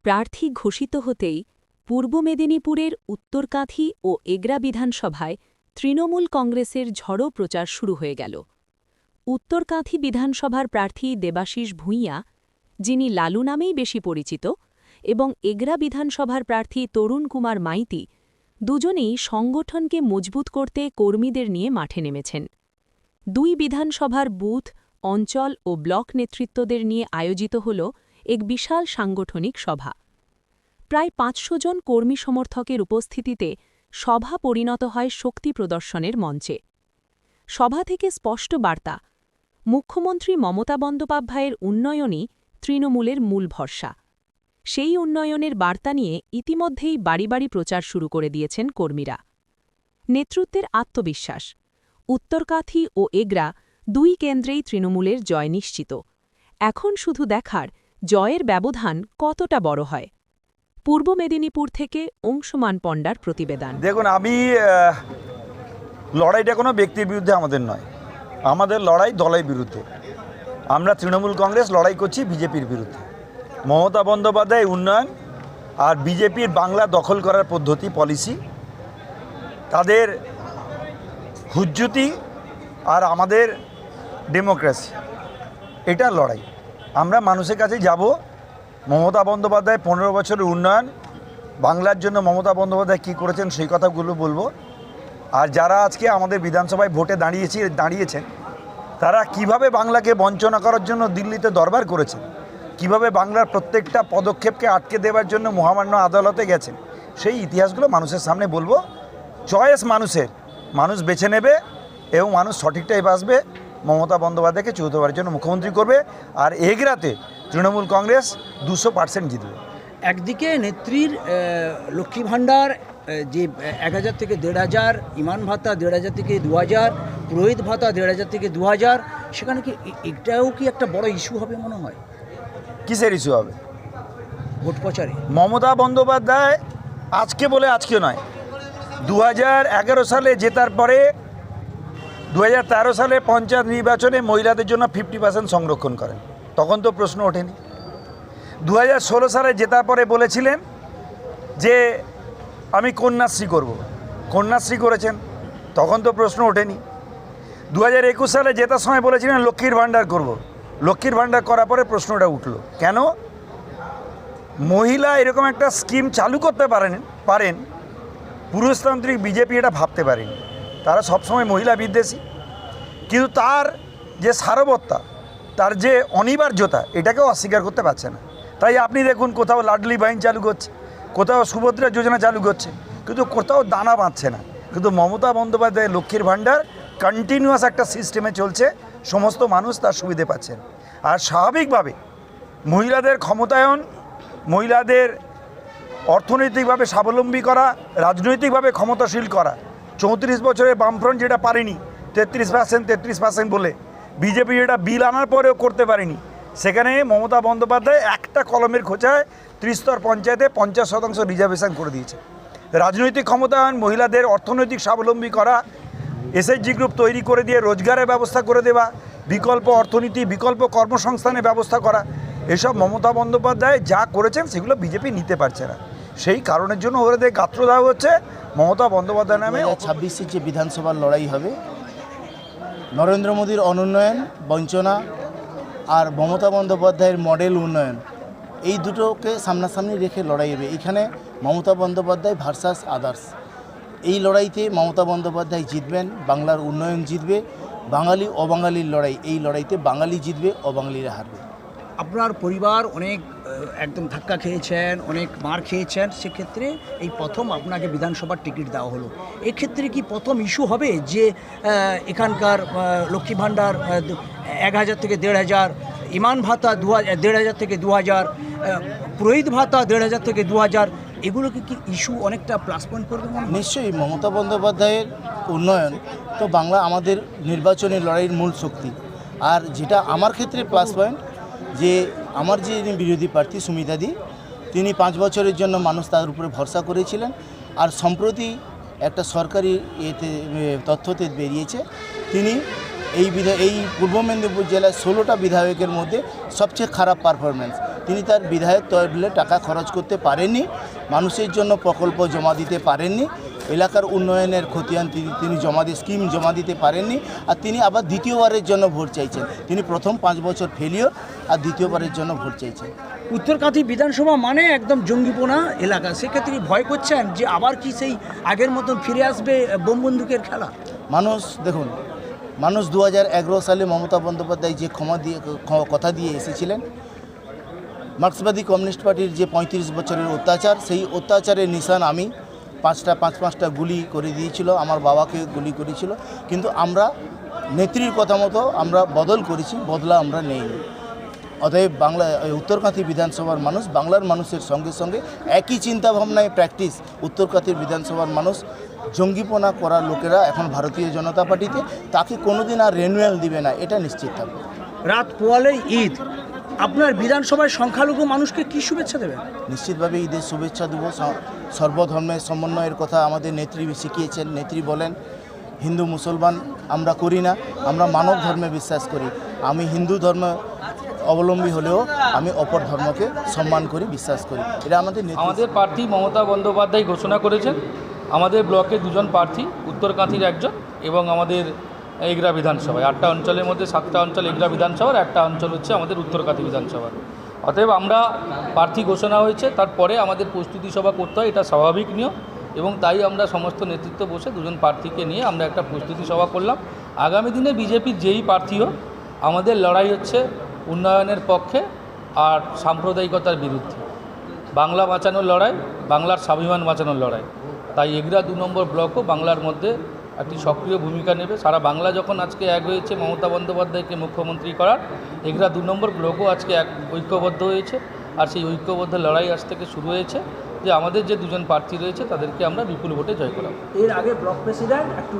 প্রার্থী ঘোষিত হতেই পূর্ব মেদিনীপুরের উত্তরকাঁথি ও এগরা বিধানসভায় তৃণমূল কংগ্রেসের ঝড়ো প্রচার শুরু হয়ে গেল। উত্তরকাঁথি বিধানসভার প্রার্থী দেবাশিস ভূঁইয়া, যিনি লালু নামেই বেশি পরিচিত, এবং এগরা বিধানসভার প্রার্থী তরুণ কুমার মাইতি দুজনেই সংগঠনকে মজবুত করতে কর্মীদের নিয়ে মাঠে নেমেছেন। দুই বিধানসভার বুথ, অঞ্চল ও ব্লক নেতৃত্বদের নিয়ে আয়োজিত হল এক বিশাল সাংগঠনিক সভা। প্রায় ৫০০ জন কর্মী সমর্থকের উপস্থিতিতে সভা পরিণত হয় শক্তি প্রদর্শনের মঞ্চে। সভা থেকে স্পষ্ট বার্তা, মুখ্যমন্ত্রী মমতা বন্দ্যোপাধ্যায়ের উন্নয়নই তৃণমূলের মূল ভরসা। সেই উন্নয়নের বার্তা নিয়ে ইতিমধ্যেই বাড়ি বাড়ি প্রচার শুরু করে দিয়েছেন কর্মীরা। নেতৃত্বের আত্মবিশ্বাস, উত্তরকাঁথি ও এগরা দুই কেন্দ্রেই তৃণমূলের জয় নিশ্চিত। এখন শুধু দেখার জয়ের ব্যবধান কতটা বড় হয়। পূর্ব মেদিনীপুর থেকে অংশুমান পণ্ডার প্রতিবেদন। দেখুন, আমি লড়াইটা কোনো ব্যক্তির বিরুদ্ধে আমাদের নয়, আমাদের লড়াই দলের বিরুদ্ধে। আমরা তৃণমূল কংগ্রেস লড়াই করছি বিজেপির বিরুদ্ধে। মমতা বন্দ্যোপাধ্যায় উন্নয়ন আর বিজেপির বাংলা দখল করার পদ্ধতি, পলিসি, তাদের হুজ্জুতি আর আমাদের ডেমোক্রেসি, এটা লড়াই। আমরা মানুষের কাছে যাব। মমতা বন্দ্যোপাধ্যায় 15 বছরের উন্নয়ন, বাংলার জন্য মমতা বন্দ্যোপাধ্যায় কী করেছেন সেই কথাগুলো বলবো। আর যারা আজকে আমাদের বিধানসভায় ভোটে দাঁড়িয়েছেন তারা কিভাবে বাংলাকে বঞ্চনা করার জন্য দিল্লিতে দরবার করেছেন, কিভাবে বাংলার প্রত্যেকটা পদক্ষেপকে আটকে দেওয়ার জন্য মহামান্য আদালতে গেছেন, সেই ইতিহাসগুলো মানুষের সামনে বলবো। চয়েস মানুষের, মানুষ বেছে নেবে এবং মানুষ সঠিকটাই বাঁচবে। মমতা বন্দ্যোপাধ্যায়কে 14বারের জন্য মুখ্যমন্ত্রী করবে। আর এগরাতে তৃণমূল কংগ্রেস 200% জিতবে। একদিকে নেত্রীর লক্ষ্মী ভাণ্ডার যে 1000 থেকে 1500, ইমান ভাতা 1500 থেকে 2000, পুরোহিত ভাতা 1500 থেকে 2000, সেখানে কি এটাও কি একটা বড় ইস্যু হবে মনে হয়? কিসের ইস্যু হবে? ভোট প্রচারে মমতা বন্দ্যোপাধ্যায় আজকে বলে আজকে নয়, 2011 সালে জেতার পরে 2013 সালে পঞ্চায়েত নির্বাচনে মহিলাদের জন্য 50% সংরক্ষণ করেন, তখন তো প্রশ্ন ওঠেনি। 2016 সালে জেতার পরে বলেছিলেন যে আমি কন্যাশ্রী করব, কন্যাশ্রী করেছেন, তখন তো প্রশ্ন ওঠেনি। 2021 সালে জেতার সময় বলেছিলেন লক্ষ্মীর ভাণ্ডার করব, লক্ষ্মীর ভাণ্ডার করার পরে প্রশ্নটা উঠল কেন? মহিলা এরকম একটা স্কিম চালু করতে পারেন পুরুষতান্ত্রিক বিজেপি এটা ভাবতে পারেনি। তারা সবসময় মহিলা বিদ্বেষী, কিন্তু তার যে সারবত্তা, তার যে অনিবার্যতা, এটাকেও অস্বীকার করতে পারছে না। তাই আপনি দেখুন, কোথাও লাডলি বাহিন চালু করছে, কোথাও সুভদ্রা যোজনা চালু করছে, কিন্তু কোথাও দানা বাঁধছে না। কিন্তু মমতা বন্দ্যোপাধ্যায়ের লক্ষ্মীর ভাণ্ডার কন্টিনিউয়াস একটা সিস্টেমে চলছে, সমস্ত মানুষ তার সুবিধে পাচ্ছেন। আর স্বাভাবিকভাবে মহিলাদের ক্ষমতায়ন, মহিলাদের অর্থনৈতিকভাবে স্বাবলম্বী করা, রাজনৈতিকভাবে ক্ষমতাশীল করা, 34 বছরের বামফ্রন্ট যেটা পারেনি 33% বলে, বিজেপি যেটা বিল আনার পরেও করতে পারেনি, সেখানে মমতা বন্দ্যোপাধ্যায় একটা কলমের খোঁচায় ত্রিস্তর পঞ্চায়েতে 50% রিজার্ভেশন করে দিয়েছে। রাজনৈতিক ক্ষমতায়ন, মহিলাদের অর্থনৈতিক স্বাবলম্বী করা, এসএইচজি গ্রুপ তৈরি করে দিয়ে রোজগারের ব্যবস্থা করে দেওয়া, বিকল্প অর্থনীতি, বিকল্প কর্মসংস্থানের ব্যবস্থা করা, এসব মমতা বন্দ্যোপাধ্যায় যা করেছেন সেগুলো বিজেপি নিতে পারছে না। সেই কারণের জন্য ওদের গাত্র দেওয়া হচ্ছে মমতা বন্দ্যোপাধ্যায় নামে। 2026 যে বিধানসভার লড়াই হবে, নরেন্দ্র মোদীর অনুন্নয়ন, বঞ্চনা আর মমতা বন্দ্যোপাধ্যায়ের মডেল উন্নয়ন, এই দুটোকে সামনাসামনি রেখে লড়াই হবে। এখানে মমতা বন্দ্যোপাধ্যায় ভার্সাস আদার্স। এই লড়াইতে মমতা বন্দ্যোপাধ্যায় জিতবেন, বাংলার উন্নয়ন জিতবে। বাঙালি অবাঙালির লড়াই, এই লড়াইতে বাঙালি জিতবে, অবাঙালিরা হারবে। আপনার পরিবার অনেক একদম ধাক্কা খেয়েছেন, অনেক মার খেয়েছেন, সেক্ষেত্রে এই প্রথম আপনাকে বিধানসভার টিকিট দেওয়া হলো। এক্ষেত্রে কি প্রথম ইস্যু হবে যে এখানকার লক্ষ্মী ভাণ্ডার 1000 থেকে 1500, ইমান ভাতা 1500 থেকে 2000, পুরোহিত ভাতা 1500 থেকে 2000, এগুলোকে কি ইস্যু অনেকটা প্লাস পয়েন্ট করবে? নিশ্চয়ই মমতা বন্দ্যোপাধ্যায়ের উন্নয়ন তো বাংলা আমাদের নির্বাচনী লড়াইয়ের মূল শক্তি। আর যেটা আমার ক্ষেত্রে প্লাস পয়েন্ট, যে আমার যে বিরোধী প্রার্থী সুমিতাদি, তিনি 5 বছরের জন্য মানুষ তার উপরে ভরসা করেছিলেন। আর সম্প্রতি একটা সরকারি তথ্যতে বেরিয়েছে তিনি এই পূর্ব মেদিনীপুর জেলার 16টা বিধায়কের মধ্যে সবচেয়ে খারাপ পারফরমেন্স। তিনি তার বিধায়ক তহবিলে টাকা খরচ করতে পারেননি, মানুষের জন্য প্রকল্প জমা দিতে পারেননি, এলাকার উন্নয়নের খতিয়ান তিনি স্কিম জমা দিতে পারেননি। আর তিনি আবার দ্বিতীয়বারের জন্য ভোট চাইছেন। তিনি প্রথম 5 বছর ফেলিওর, আর দ্বিতীয়বারের জন্য ভোট চাইছেন। উত্তরকাঁথি বিধানসভা মানে একদম জঙ্গিপোনা এলাকা, সেক্ষেত্রে কি ভয় করছেন যে আবার কি সেই আগের মতন ফিরে আসবে বোম বন্দুকের খেলা? মানুষ 2011 সালে মমতা বন্দ্যোপাধ্যায় যে কথা দিয়ে এসেছিলেন, মার্ক্সবাদী কমিউনিস্ট পার্টির যে 35 বছরের অত্যাচার, সেই অত্যাচারের নিশান আমি পাঁচটা গুলি করে দিয়েছিল, আমার বাবাকে গুলি করেছিল, কিন্তু আমরা নেত্রীর কথা মতো আমরা বদল করেছি, বদলা আমরা নেইনি। অতএব উত্তরকাঁথি বিধানসভার মানুষ, বাংলার মানুষের সঙ্গে সঙ্গে একই চিন্তাভাবনায় প্র্যাকটিস উত্তরকাঁথি বিধানসভার মানুষ। জঙ্গিপনা করার লোকেরা এখন ভারতীয় জনতা পার্টিতে, তাকে কোনোদিন আর রেনুয়াল দিবে না, এটা নিশ্চিত থাকবে। রাত পোয়ালেই ঈদ, আপনার বিধানসভায় সংখ্যালঘু মানুষকে কি শুভেচ্ছা দেবেন? নিশ্চিতভাবে ঈদের শুভেচ্ছা দেব। সর্বধর্মের সমন্বয়ের কথা আমাদের নেত্রী শিখিয়েছেন। নেত্রী বলেন, হিন্দু মুসলমান আমরা করি না, আমরা মানব ধর্মে বিশ্বাস করি। আমি হিন্দু ধর্ম অবলম্বী হলেও আমি অপর ধর্মকে সম্মান করি, বিশ্বাস করি। এটা আমাদের প্রার্থী মমতা বন্দ্যোপাধ্যায় ঘোষণা করেছেন। আমাদের ব্লকে 2 জন প্রার্থী, উত্তরকাঁথির একজন এবং আমাদের এগরা বিধানসভায় 8টা অঞ্চলের মধ্যে 7টা অঞ্চল এগরা বিধানসভার, একটা অঞ্চল হচ্ছে আমাদের উত্তরকাঁথি বিধানসভার। অতএব আমরা প্রার্থী ঘোষণা হয়েছে, তারপরে আমাদের প্রস্তুতি সভা করতে হয়, এটা স্বাভাবিক নিয়ম, এবং তাই আমরা সমস্ত নেতৃত্ব বসে 2 জন প্রার্থীকে নিয়ে আমরা একটা প্রস্তুতি সভা করলাম। আগামী দিনে বিজেপির যেই প্রার্থী হোক, আমাদের লড়াই হচ্ছে উন্নয়নের পক্ষে আর সাম্প্রদায়িকতার বিরুদ্ধে। বাংলা বাঁচানোর লড়াই, বাংলার স্বাভিমান বাঁচানোর লড়াই। তাই এগরা 2 নম্বর ব্লকও বাংলার মধ্যে একটি সক্রিয় ভূমিকা নেবে। সারা বাংলা যখন আজকে এক হয়েছে মমতা বন্দ্যোপাধ্যায়কে মুখ্যমন্ত্রী করার, এগরা 2 নম্বর ব্লকও আজকে ঐক্যবদ্ধ হয়েছে। আর সেই ঐক্যবদ্ধ লড়াই আজ থেকে শুরু হয়েছে যে আমাদের যে 2 জন প্রার্থী রয়েছে তাদেরকে আমরা বিপুল ভোটে জয় করাবো। এর আগে ব্লক প্রেসিডেন্ট একটু